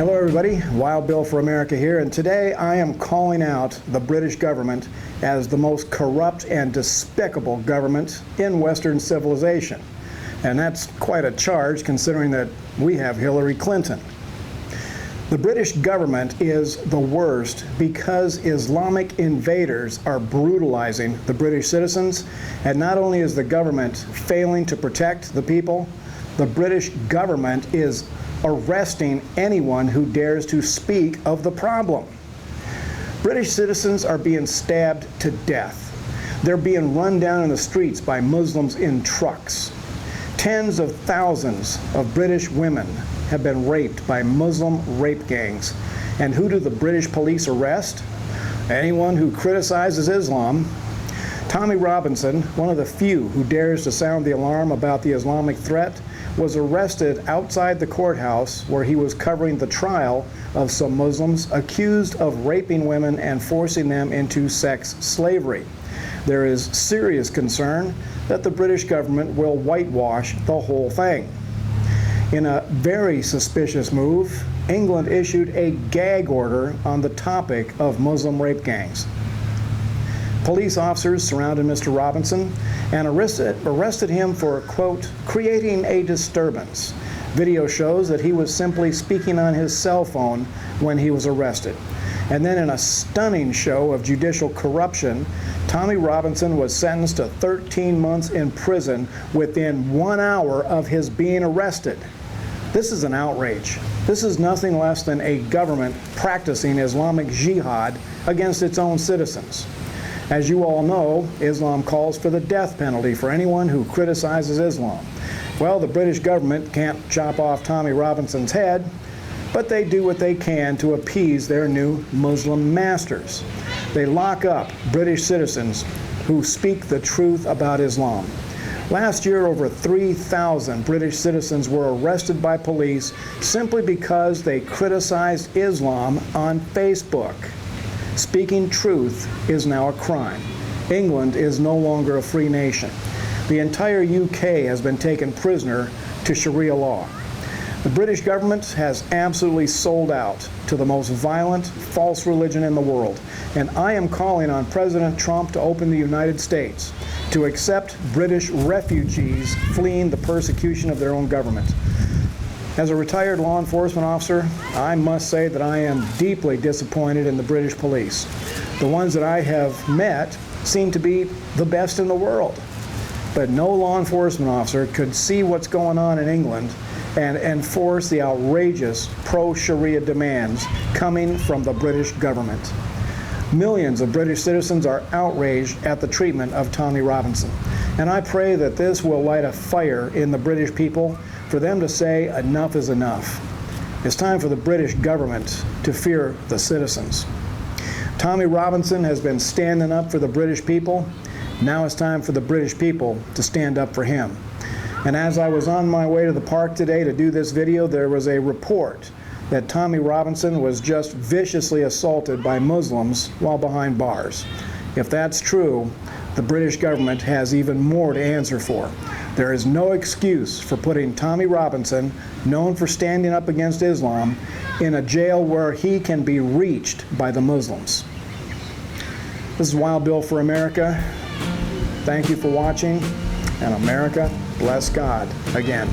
Hello everybody, Wild Bill for America here, and today I am calling out the British government as the most corrupt and despicable government in Western civilization. And that's quite a charge considering that we have Hillary Clinton. The British government is the worst because Islamic invaders are brutalizing the British citizens, and not only is the government failing to protect the people, the British government is arresting anyone who dares to speak of the problem. British citizens are being stabbed to death. They're being run down in the streets by Muslims in trucks. Tens of thousands of British women have been raped by Muslim rape gangs. And who do the British police arrest? Anyone who criticizes Islam. Tommy Robinson, one of the few who dares to sound the alarm about the Islamic threat, was arrested outside the courthouse where he was covering the trial of some Muslims accused of raping women and forcing them into sex slavery. There is serious concern that the British government will whitewash the whole thing. In a very suspicious move, England issued a gag order on the topic of Muslim rape gangs. Police officers surrounded Mr. Robinson and arrested him for, quote, creating a disturbance. Video shows that he was simply speaking on his cell phone when he was arrested. And then in a stunning show of judicial corruption, Tommy Robinson was sentenced to 13 months in prison within 1 hour of his being arrested. This is an outrage. This is nothing less than a government practicing Islamic Jihad against its own citizens. As you all know, Islam calls for the death penalty for anyone who criticizes Islam. Well, the British government can't chop off Tommy Robinson's head, but they do what they can to appease their new Muslim masters. They lock up British citizens who speak the truth about Islam. Last year, over 3,000 British citizens were arrested by police simply because they criticized Islam on Facebook. Speaking truth is now a crime. England is no longer a free nation. The entire UK has been taken prisoner to Sharia law. The British government has absolutely sold out to the most violent, false religion in the world. And I am calling on President Trump to open the United States to accept British refugees fleeing the persecution of their own government. As a retired law enforcement officer, I must say that I am deeply disappointed in the British police. The ones that I have met seem to be the best in the world. But no law enforcement officer could see what's going on in England and enforce the outrageous pro-Sharia demands coming from the British government. Millions of British citizens are outraged at the treatment of Tommy Robinson. And I pray that this will light a fire in the British people for them to say enough is enough. It's time for the British government to fear the citizens. Tommy Robinson has been standing up for the British people. Now it's time for the British people to stand up for him. And as I was on my way to the park today to do this video, there was a report that Tommy Robinson was just viciously assaulted by Muslims while behind bars. If that's true, the British government has even more to answer for. There is no excuse for putting Tommy Robinson, known for standing up against Islam, in a jail where he can be reached by the Muslims. This is Wild Bill for America. Thank you for watching, and America bless God again.